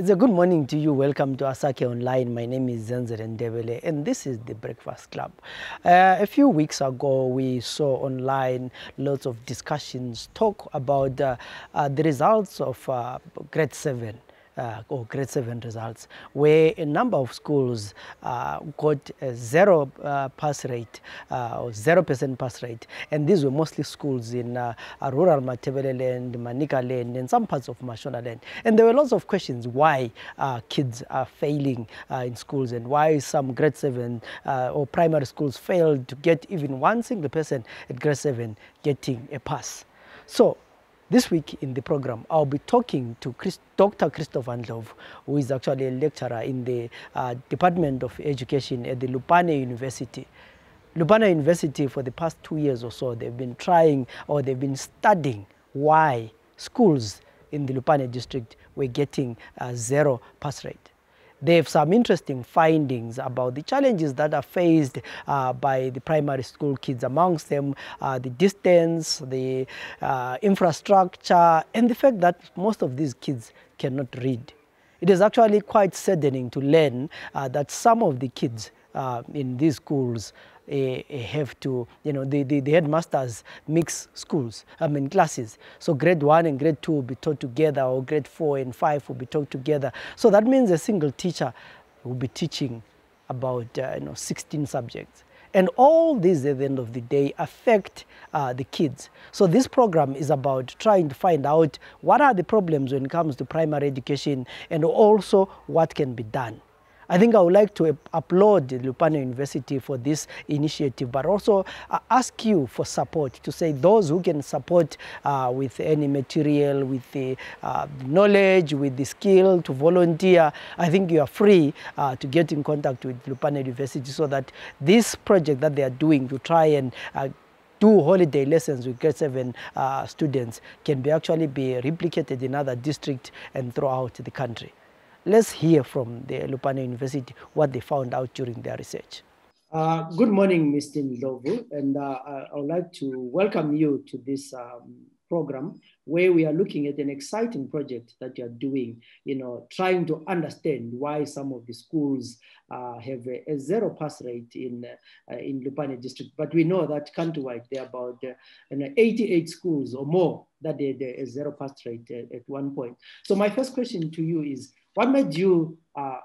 It's a good morning to you. Welcome to Asake Online. My name is Zenzele Ndebele, and this is the Breakfast Club. A few weeks ago, we saw online lots of discussions talk about the results of grade 7. Or grade 7 results, where a number of schools got a zero pass rate or 0% pass rate, and these were mostly schools in rural Matebele land, Manika land, and some parts of Mashona land. And there were lots of questions why kids are failing in schools, and why some grade 7 or primary schools failed to get even one single person at grade 7 getting a pass. So this week in the program, I'll be talking to Dr. Christopher Ndlovu, who is actually a lecturer in the Department of Education at the Lupane University. Lupane University, for the past 2 years or so, they've been trying, or they've been studying why schools in the Lupane district were getting a zero pass rate. They have some interesting findings about the challenges that are faced by the primary school kids, amongst them the distance, the infrastructure, and the fact that most of these kids cannot read. It is actually quite saddening to learn that some of the kids in these schools have to, the headmasters mix schools, classes. So grade 1 and grade 2 will be taught together, or grade 4 and 5 will be taught together. So that means a single teacher will be teaching about 16 subjects. And all these, at the end of the day, affect the kids. So this program is about trying to find out what are the problems when it comes to primary education, and also what can be done. I think I would like to applaud Lupane University for this initiative, but also ask you for support, to say those who can support with any material, with the knowledge, with the skill, to volunteer. I think you are free to get in contact with Lupane University, so that this project that they are doing to try and do holiday lessons with grade 7 students can actually be replicated in other districts and throughout the country. Let's hear from the Lupane University what they found out during their research. Good morning, Mr. Ndlovu, and I would like to welcome you to this program, where we are looking at an exciting project that you are doing, trying to understand why some of the schools have a zero pass rate in Lupane district. But we know that countrywide there are about 88 schools or more that had a zero pass rate at one point. So my first question to you is, what made you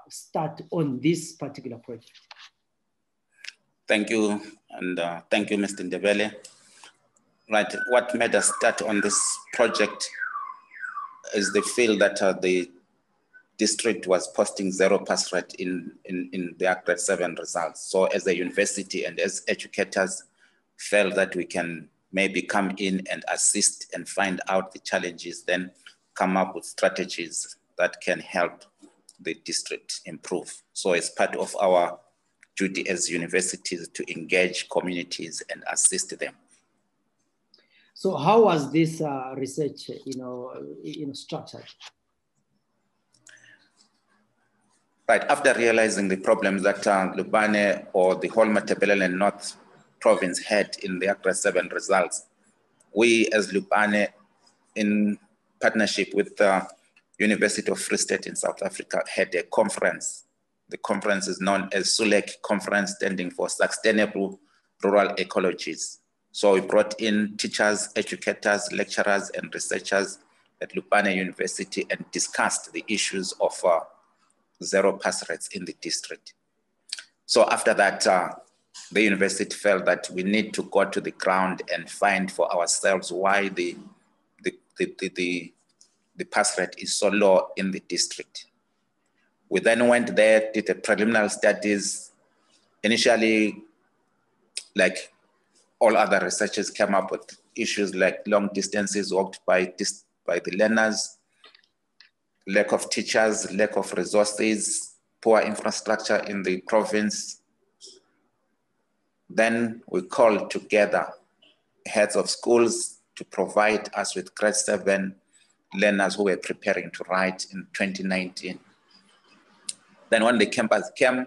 start on this particular project? Thank you, and thank you, Mr. Ndebele. Right, what made us start on this project is the feel that the district was posting zero pass rate in their grade 7 results. So as a university and as educators, felt that we can maybe come in and assist and find out the challenges, then come up with strategies that can help the district improve. So it's part of our duty as universities to engage communities and assist them. So how was this research, structured? Right, after realizing the problems that Lupane or the whole Matebele and North Province had in their grade 7 results, we as Lupane, in partnership with the University of Free State in South Africa, had a conference. The conference is known as SULEC Conference, standing for Sustainable Rural Ecologies. So we brought in teachers, educators, lecturers, and researchers at Lupane University and discussed the issues of zero pass rates in the district. So after that, the university felt that we need to go to the ground and find for ourselves why the pass rate is so low in the district. We then went there, did the preliminary studies. Initially, like all other researchers, came up with issues like long distances walked by the learners, lack of teachers, lack of resources, poor infrastructure in the province. Then we called together heads of schools to provide us with grade 7 learners who were preparing to write in 2019. Then when the campus came,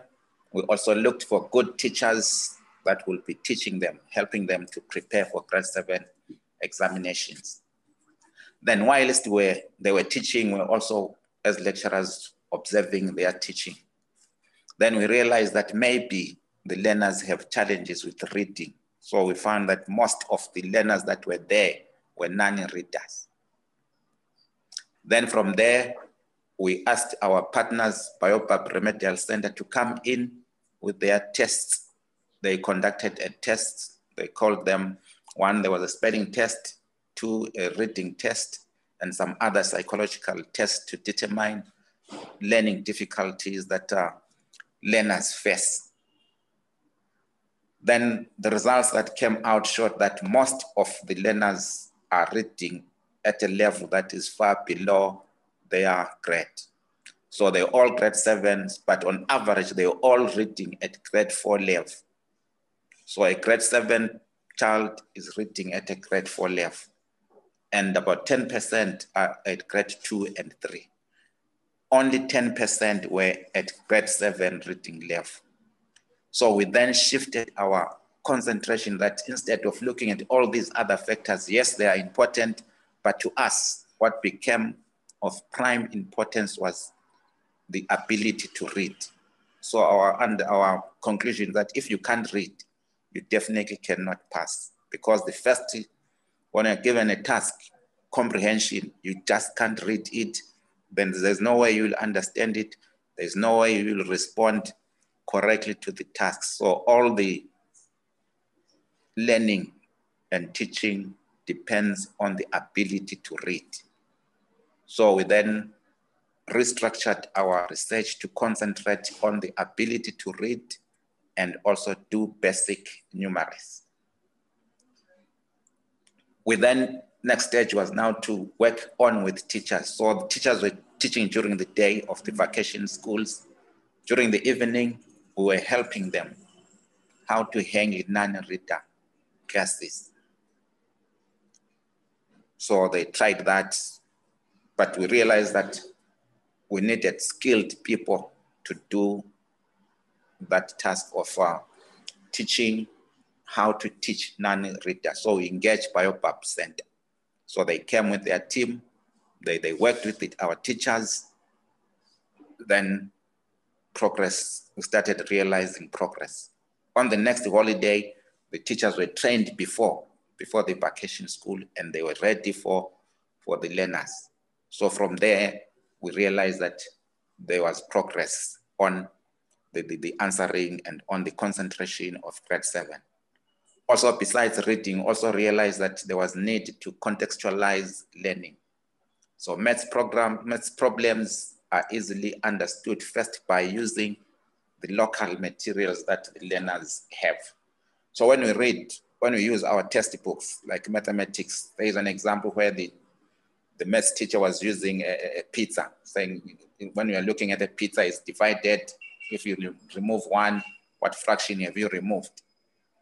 we also looked for good teachers that will be teaching them, helping them to prepare for grade 7 examinations. Then whilst they were teaching, we also, as lecturers, observing their teaching. Then we realized that maybe the learners have challenges with reading. So we found that most of the learners that were there were non-readers. Then from there, we asked our partners, Biopap Remedial Center, to come in with their tests. They conducted a test. They called them, one, there was a spelling test, two, a reading test, and some other psychological tests to determine learning difficulties that learners face. Then the results that came out showed that most of the learners are reading at a level that is far below their grade. So they're all grade 7s, but on average, they're all reading at grade 4 level. So a grade 7 child is reading at a grade 4 level, and about 10% are at grade 2 and 3. Only 10% were at grade 7 reading level. So we then shifted our concentration that instead of looking at all these other factors, yes, they are important, but to us, what became of prime importance was the ability to read. So our conclusion that if you can't read, you definitely cannot pass, because the first, when you're given a task, comprehension, you just can't read it, then there's no way you'll understand it. There's no way you'll respond correctly to the task. So all the learning and teaching depends on the ability to read. So we then restructured our research to concentrate on the ability to read and also do basic numeracy. We then, next stage was now to work on with teachers. So the teachers were teaching during the day of the vacation schools. During the evening, we were helping them how to handle non-reader classes. So they tried that, but we realized that we needed skilled people to do that task of teaching how to teach non-readers. So we engaged Biopap Center. So they came with their team, they worked with our teachers, then progress, we started realizing progress. On the next holiday, the teachers were trained before the vacation school, and they were ready for the learners. So from there, we realized that there was progress on the answering and on the concentration of grade 7. Also, besides reading, also realized that there was need to contextualize learning. So maths problems are easily understood first by using the local materials that the learners have. So when we use our textbooks, like mathematics, there is an example where the maths teacher was using a pizza, saying when you are looking at a pizza, it's divided. If you remove one, what fraction have you removed?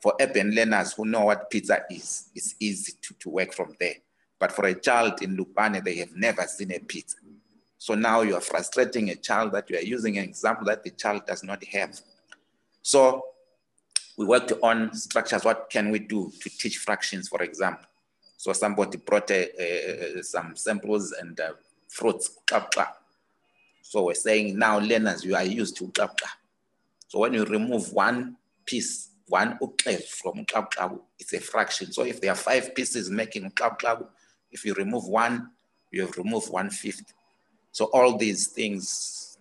For urban learners who know what pizza is, it's easy to work from there. But for a child in Lupane, they have never seen a pizza. So now you are frustrating a child that you are using an example that the child does not have. So we worked on structures. What can we do to teach fractions, for example? So somebody brought some samples and fruits. So we're saying now learners, you are used to. So when you remove one piece, one from it's a fraction. So if there are 5 pieces making if you remove one, you have removed 1/5. So all these things,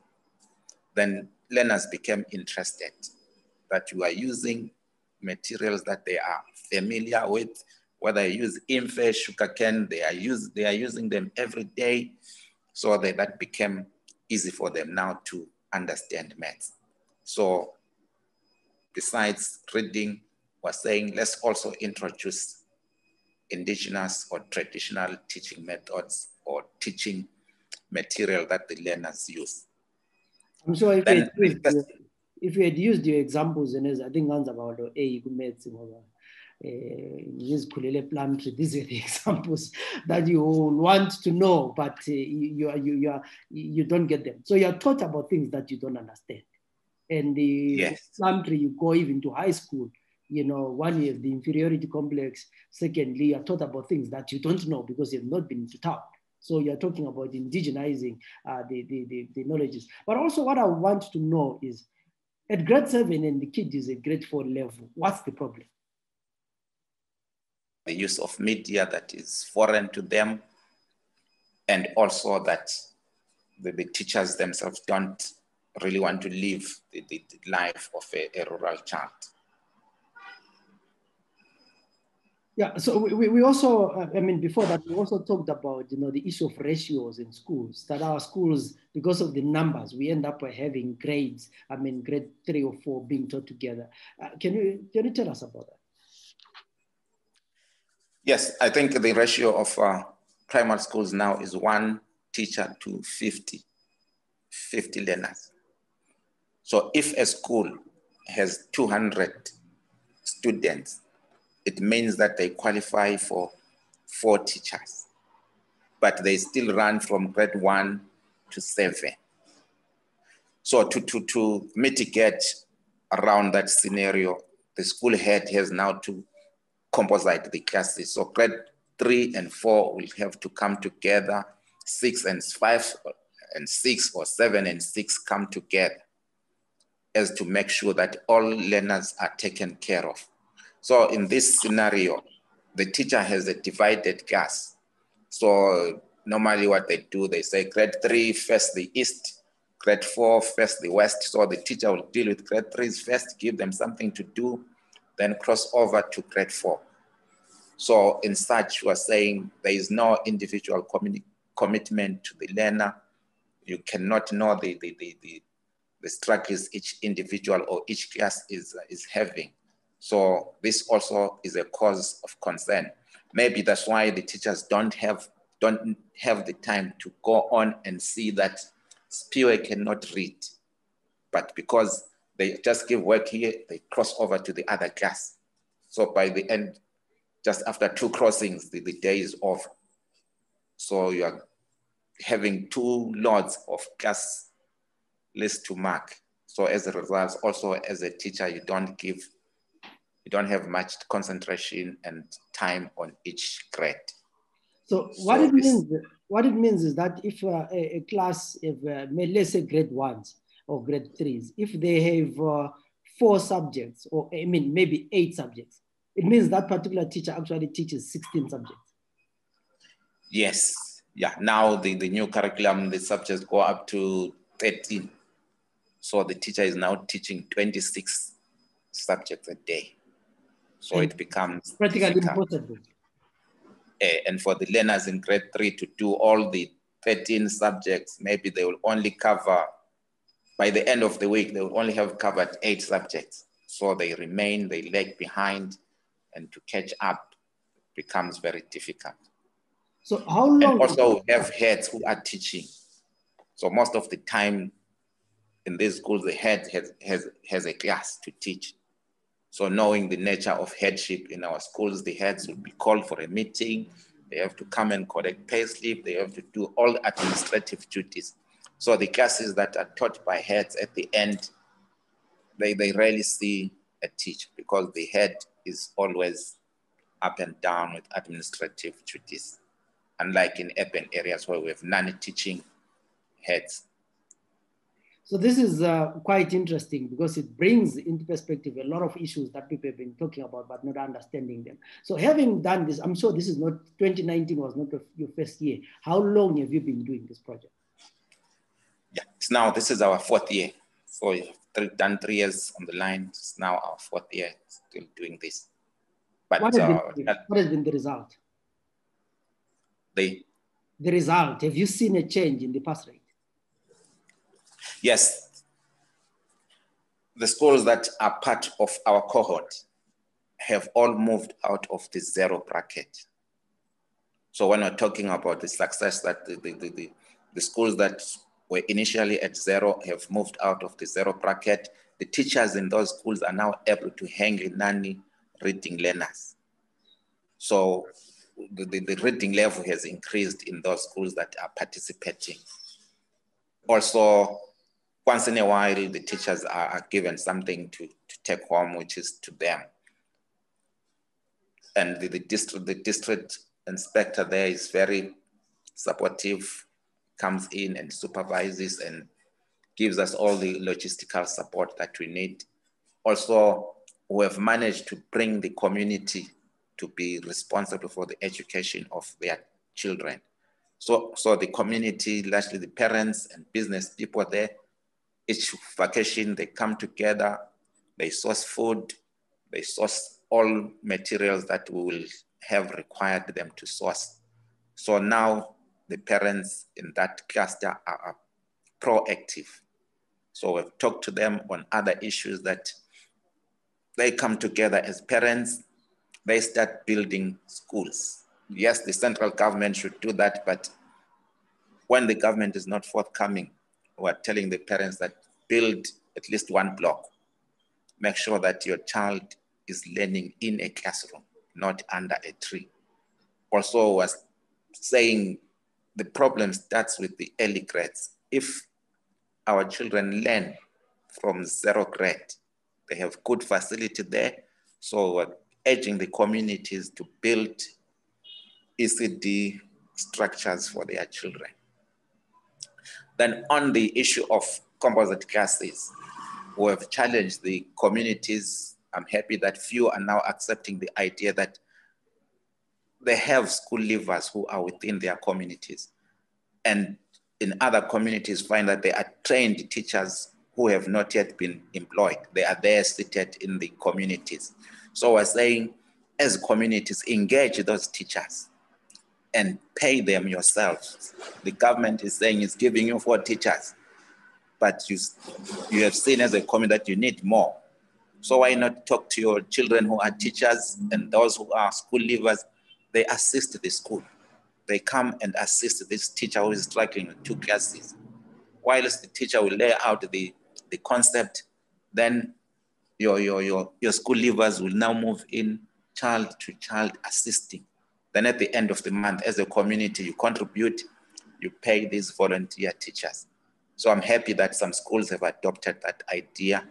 then learners became interested that you are using materials that they are familiar with, whether you use infe, sugarcane, they are using them every day. So that became easy for them now to understand maths. So besides reading, we're saying let's also introduce indigenous or traditional teaching methods or teaching material that the learners use. I'm sure if you had used your examples, and I think one's about these are the examples that you want to know, but you don't get them. So you're taught about things that you don't understand. And the country, you go even to high school, one, you have the inferiority complex. Secondly, you're taught about things that you don't know because you've not been to town. So you're talking about indigenizing the knowledges. But also what I want to know is, at grade 7 and the kid is at grade 4 level, what's the problem? The use of media that is foreign to them, and also that the teachers themselves don't really want to live the life of a rural child. Yeah, so we also, I mean, before that, we also talked about, the issue of ratios in schools, that our schools, because of the numbers, we end up having grades, I mean, grade 3 or 4 being taught together. Can you tell us about that? Yes, I think the ratio of primary schools now is 1 teacher to 50 learners. So if a school has 200 students, it means that they qualify for 4 teachers, but they still run from grade 1 to 7. So to mitigate around that scenario, the school head has now to composite the classes. So grade 3 and 4 will have to come together, 6 and 5 and 6, or 7 and 6 come together, as to make sure that all learners are taken care of. So in this scenario, the teacher has a divided class. So normally what they do, they say grade 3 face the east, grade 4 face the west. So the teacher will deal with grade 3s first, give them something to do, then cross over to grade 4. So in such, we are saying there is no individual commitment to the learner. You cannot know the struggles each individual or each class is having. So this also is a cause of concern. Maybe that's why the teachers don't have the time to go on and see that Spiwe cannot read, but because they just give work here, they cross over to the other class. So by the end, just after 2 crossings, the day is over. So you are having 2 loads of class list to mark. So as a result, also as a teacher, you don't have much concentration and time on each grade. So what it means is that if a class, let's say grade 1s or grade 3s, if they have 4 subjects, or I mean maybe 8 subjects, it means that particular teacher actually teaches 16 subjects. Yes, yeah. Now the new curriculum, the subjects go up to 13. So the teacher is now teaching 26 subjects a day. So it becomes practically impossible. And for the learners in grade 3 to do all the 13 subjects, maybe they will only cover, by the end of the week, they will only have covered 8 subjects. So they lag behind, and to catch up becomes very difficult. So how long? And also we have heads who are teaching. So most of the time in these schools, the head has a class to teach. So knowing the nature of headship in our schools, the heads will be called for a meeting. They have to come and collect pay slip. They have to do all administrative duties. So the classes that are taught by heads at the end, they rarely see a teacher, because the head is always up and down with administrative duties, unlike in urban areas where we have non-teaching heads. So this is quite interesting, because it brings into perspective a lot of issues that people have been talking about but not understanding them. So having done this, I'm sure this is not, 2019 was not your first year. How long have you been doing this project? Yeah, this is our 4th year. So we've done 3 years on the line. It's now our 4th year still doing this. But what has been the result? The result, have you seen a change in the pass rate? Yes. The schools that are part of our cohort have all moved out of the 0 bracket. So when we're talking about the success, that the schools that were initially at 0 have moved out of the 0 bracket, the teachers in those schools are now able to handle non-reading learners. So the reading level has increased in those schools that are participating. Also, once in a while, the teachers are given something to take home, which is to them. And the district inspector there is very supportive, comes in and supervises and gives us all the logistical support that we need. Also, we have managed to bring the community to be responsible for the education of their children. So the community, largely the parents and business people there, each vacation they come together, they source food, they source all materials that we will have required them to source. So now the parents in that cluster are proactive. So we've talked to them on other issues that they come together as parents, they start building schools. Yes, the central government should do that, but when the government is not forthcoming, we're telling the parents that build at least one block. Make sure that your child is learning in a classroom, not under a tree. Also was saying the problem starts with the early grades. If our children learn from 0th grade, they have good facility there. So we're urging the communities to build ECD structures for their children. Then on the issue of composite classes, we have challenged the communities. I'm happy that few are now accepting the idea that they have school leavers who are within their communities. And in other communities find that they are trained teachers who have not yet been employed. They are there seated in the communities. So we're saying, as communities, engage those teachers and pay them yourselves. The government is saying it's giving you 4 teachers, but you have seen as a community that you need more. So why not talk to your children who are teachers and those who are school leavers? They assist the school. They come and assist this teacher who is struggling with 2 classes. Whilst the teacher will lay out the concept, then your school leavers will now move in child to child assisting. Then at the end of the month, as a community, you contribute, you pay these volunteer teachers. So I'm happy that some schools have adopted that idea,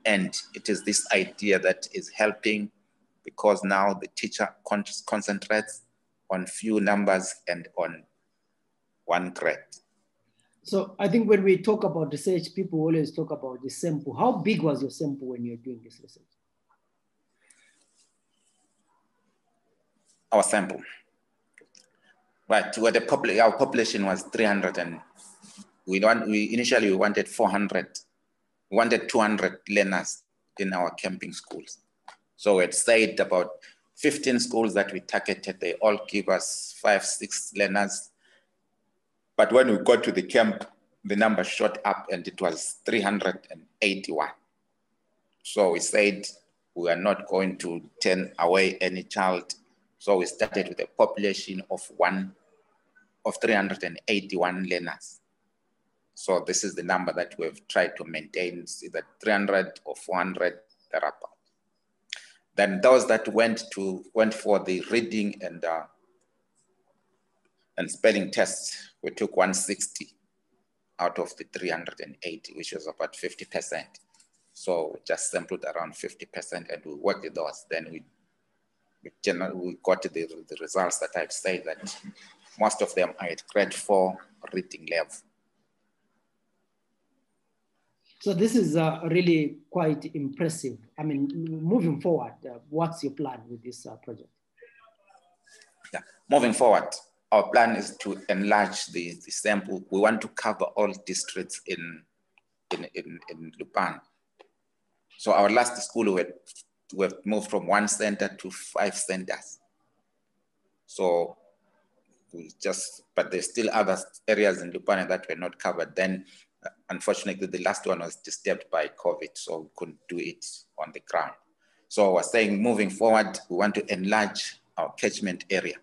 and it is this idea that is helping, because now the teacher concentrates on few numbers and on one grade. So I think when we talk about research, people always talk about the sample. How big was your sample when you're doing this research? Our sample. Right, our population was 300, and we initially wanted 400. We wanted 200 learners in our camping schools. So we had said about 15 schools that we targeted, they all give us 5, 6 learners. But when we got to the camp, the number shot up and it was 381. So we said we are not going to turn away any child. So we started with a population of 381 learners. So this is the number that we've tried to maintain, either 300 or 400 thereabout. Then those that went for the reading and spelling tests, we took 160 out of the 380, which was about 50%. So we just sampled around 50% and we worked with those. Then we got the results that I've said, that most of them are at grade 4 reading level. So this is really quite impressive. I mean, moving forward, what's your plan with this project? Yeah, moving forward, our plan is to enlarge the sample. We want to cover all districts in Lupane. So our last school, we have moved from 1 center to 5 centers. So but there's still other areas in Lupane that were not covered. Then, unfortunately, the last one was disturbed by COVID, so we couldn't do it on the ground. So we're saying, moving forward, we want to enlarge our catchment area.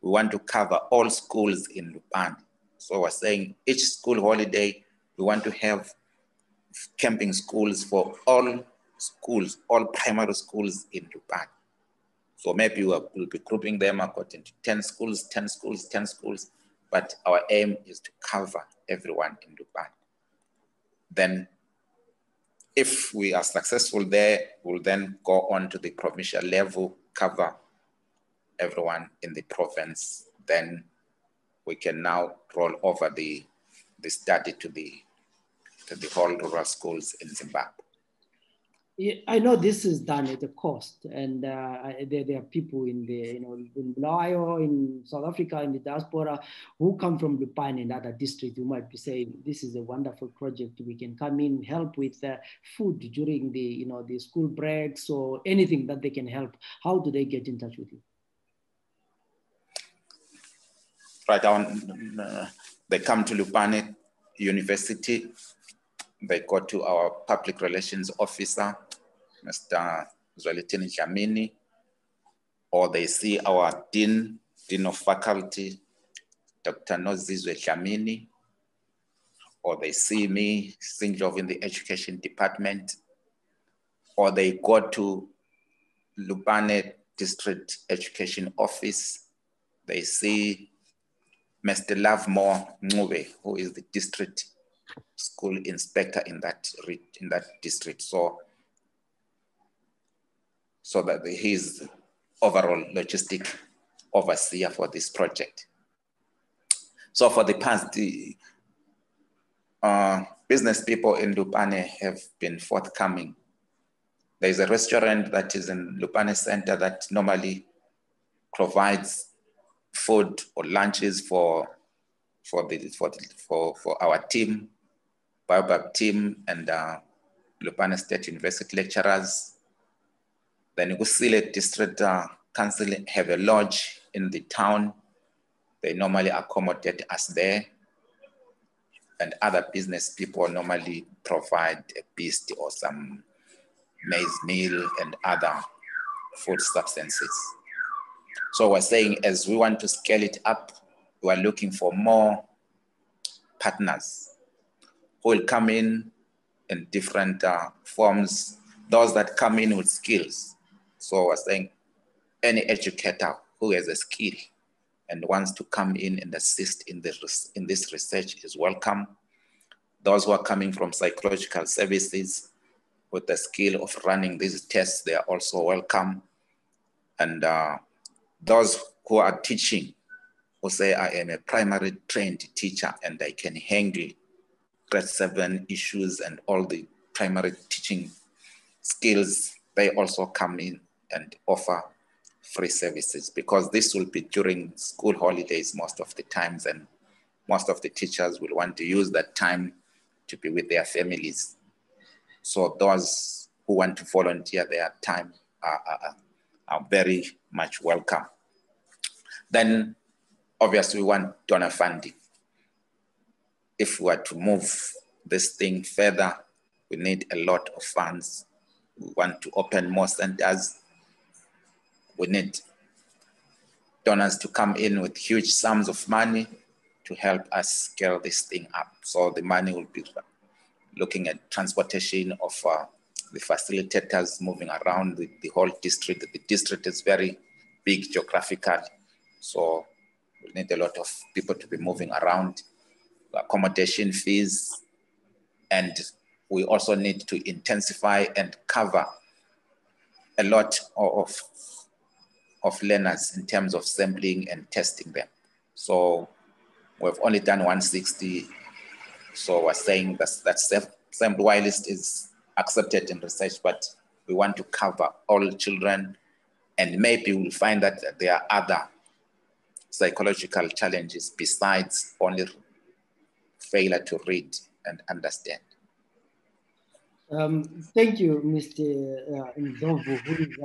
We want to cover all schools in Lupane. So we're saying each school holiday, we want to have camping schools for all schools, all primary schools in Lupane. So maybe we'll be grouping them according to 10 schools, 10 schools, 10 schools, but our aim is to cover everyone in Lupane. Then if we are successful there, we'll then go on to the provincial level, cover everyone in the province. Then we can now roll over the study to the whole rural schools in Zimbabwe. I know this is done at a cost, and there are people in the, in Bulawayo, in South Africa, in the diaspora, who come from Lupane and other districts, who might be saying, this is a wonderful project. We can come in, help with food during the, the school breaks or anything that they can help. How do they get in touch with you? Right on, they come to Lupane University. They go to our public relations officer, Mr. Zenzele Ndebele, or they see our Dean of Faculty, Dr. Ndlovu, or they see me, Ndlovu, in the Education Department, or they go to Lupane District Education Office. They see Mr. Lovemore Ngube, who is the district school inspector in that district. So that he's overall logistic overseer for this project. So for the past, the business people in Lupane have been forthcoming. There's a restaurant that is in Lupane Center that normally provides food or lunches for our team, Baobab team, and Lupane State University lecturers. Then Ugusile District Council have a lodge in the town. They normally accommodate us there. And other business people normally provide a beast or some maize meal and other food substances. So we're saying, as we want to scale it up, we're looking for more partners who will come in different forms, those that come in with skills. So we're saying any educator who has a skill and wants to come in and assist in this research is welcome. Those who are coming from psychological services with the skill of running these tests, they are also welcome. And those who are teaching, who say, I am a primary trained teacher and I can handle grade 7 issues and all the primary teaching skills, they also come in and offer free services, because this will be during school holidays most of the times, and most of the teachers will want to use that time to be with their families. So those who want to volunteer their time are very much welcome. Then obviously we want donor funding. If we are to move this thing further, we need a lot of funds. We want to open more centers. We need donors to come in with huge sums of money to help us scale this thing up. So the money will be looking at transportation of the facilitators moving around the whole district. The district is very big geographically, so we need a lot of people to be moving around, accommodation fees, and we also need to intensify and cover a lot of learners in terms of sampling and testing them. So we've only done 160. So we're saying that sample whilst is accepted in research, but we want to cover all children, and maybe we'll find that there are other psychological challenges besides only failure to read and understand. Thank you, Mr. Ndlovu, who is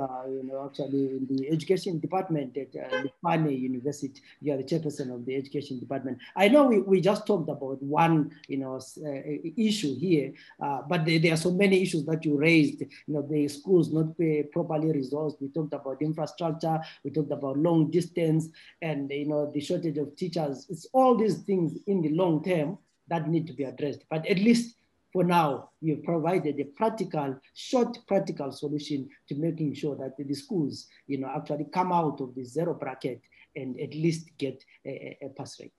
actually in the education department at Lupane University. You are the chairperson of the education department. I know we just talked about one issue here, but there are so many issues that you raised. The schools not properly resourced. We talked about infrastructure. We talked about long distance, and the shortage of teachers. It's all these things in the long term that need to be addressed. But at least for now, you've provided a short practical solution to making sure that the schools, actually come out of the zero bracket and at least get a pass rate.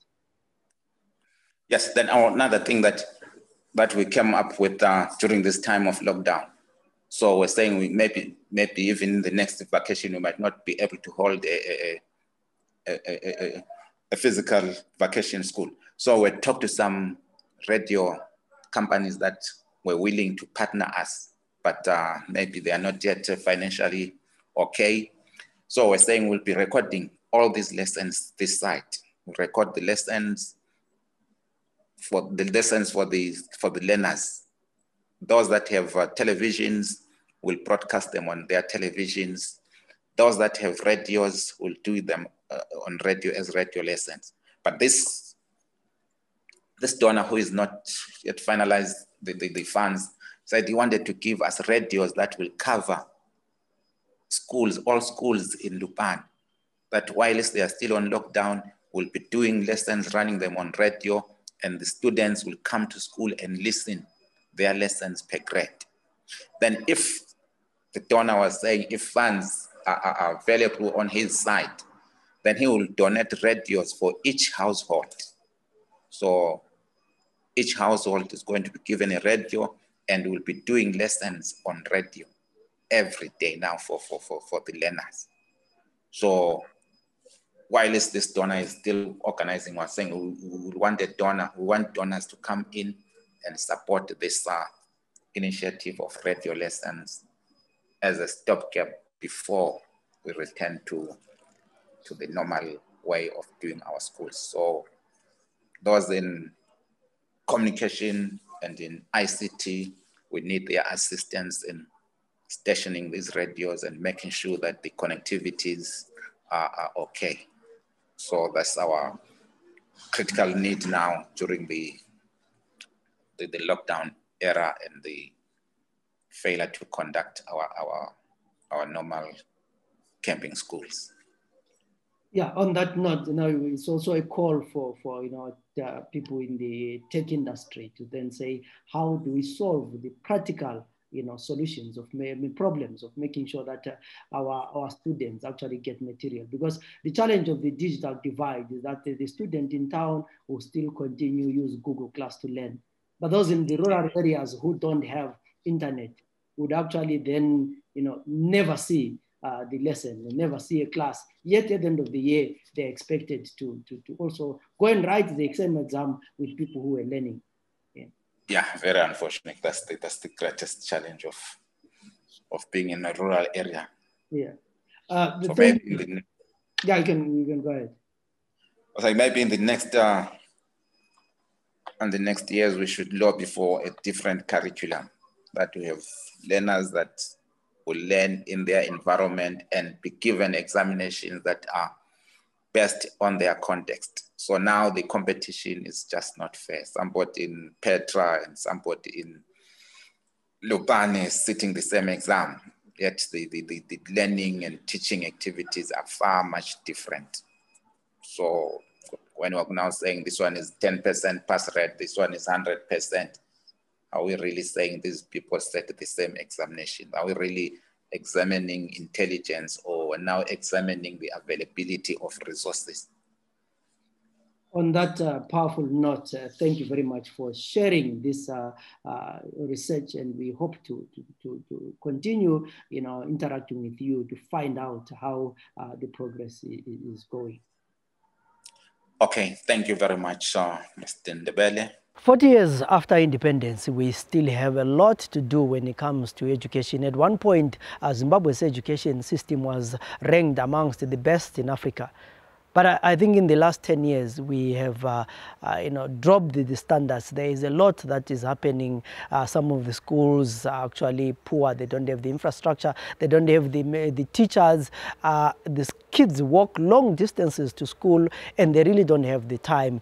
Yes, then another thing that we came up with during this time of lockdown. So we're saying maybe even the next vacation, we might not be able to hold a physical vacation school. So we talked to some radio companies that were willing to partner us, but maybe they are not yet financially okay. So we're saying we'll be recording all these lessons this site. We'll record the lessons for the learners. Those that have televisions will broadcast them on their televisions. Those that have radios will do them on radio as radio lessons. But this donor who is not yet finalized the funds said he wanted to give us radios that will cover schools, all schools in Lupane, that whilst they are still on lockdown, we'll be doing lessons, running them on radio, and the students will come to school and listen their lessons per grade. Then if the donor was saying if funds are available on his side, then he will donate radios for each household. So each household is going to be given a radio and will be doing lessons on radio every day now for the learners. So whilst this donor is still organizing, we're saying we want donors to come in and support this initiative of radio lessons as a stopgap before we return to the normal way of doing our schools. So those in communication and in ICT, we need their assistance in stationing these radios and making sure that the connectivities are okay. So that's our critical need now during the lockdown era and the failure to conduct our normal camping schools. Yeah, on that note, it's also a call for people in the tech industry to then say, how do we solve the practical solutions of problems of making sure that our students actually get material? Because the challenge of the digital divide is that the student in town will still continue use Google Class to learn. But those in the rural areas who don't have internet would actually then never see the lesson, never see a class. Yet at the end of the year, they're expected to also go and write the same exam with people who are learning. Yeah, very unfortunate. That's the greatest challenge of being in a rural area. Yeah. So maybe you can go ahead. I was like, maybe in the next years we should lobby for a different curriculum, that we have learners that will learn in their environment and be given examinations that are based on their context. So now the competition is just not fair. Somebody in Petra and somebody in Lupane is sitting the same exam, yet the learning and teaching activities are far much different. So when we're now saying this one is 10% pass rate, this one is 100%, are we really saying these people set the same examination? Are we really examining intelligence, or now examining the availability of resources? On that powerful note, thank you very much for sharing this research, and we hope to continue, interacting with you to find out how the progress is going. Okay, thank you very much, Mr. Ndebele. 40 years after independence, we still have a lot to do when it comes to education. At one point, Zimbabwe's education system was ranked amongst the best in Africa. But I think in the last 10 years, we have dropped the standards. There is a lot that is happening. Some of the schools are actually poor. They don't have the infrastructure. They don't have the teachers. The kids walk long distances to school, and they really don't have the time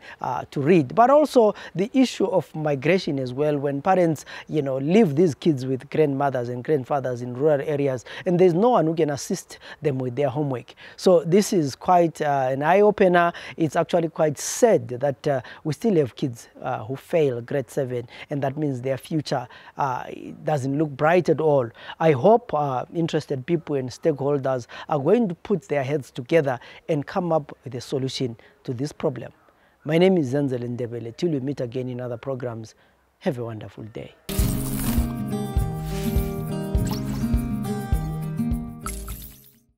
to read. But also the issue of migration as well, when parents leave these kids with grandmothers and grandfathers in rural areas, and there's no one who can assist them with their homework. So this is quite an eye-opener. It's actually quite sad that we still have kids who fail grade 7, and that means their future doesn't look bright at all. I hope interested people and stakeholders are going to put their heads together and come up with a solution to this problem. My name is Zenzele Ndebele. Till we meet again in other programs, have a wonderful day.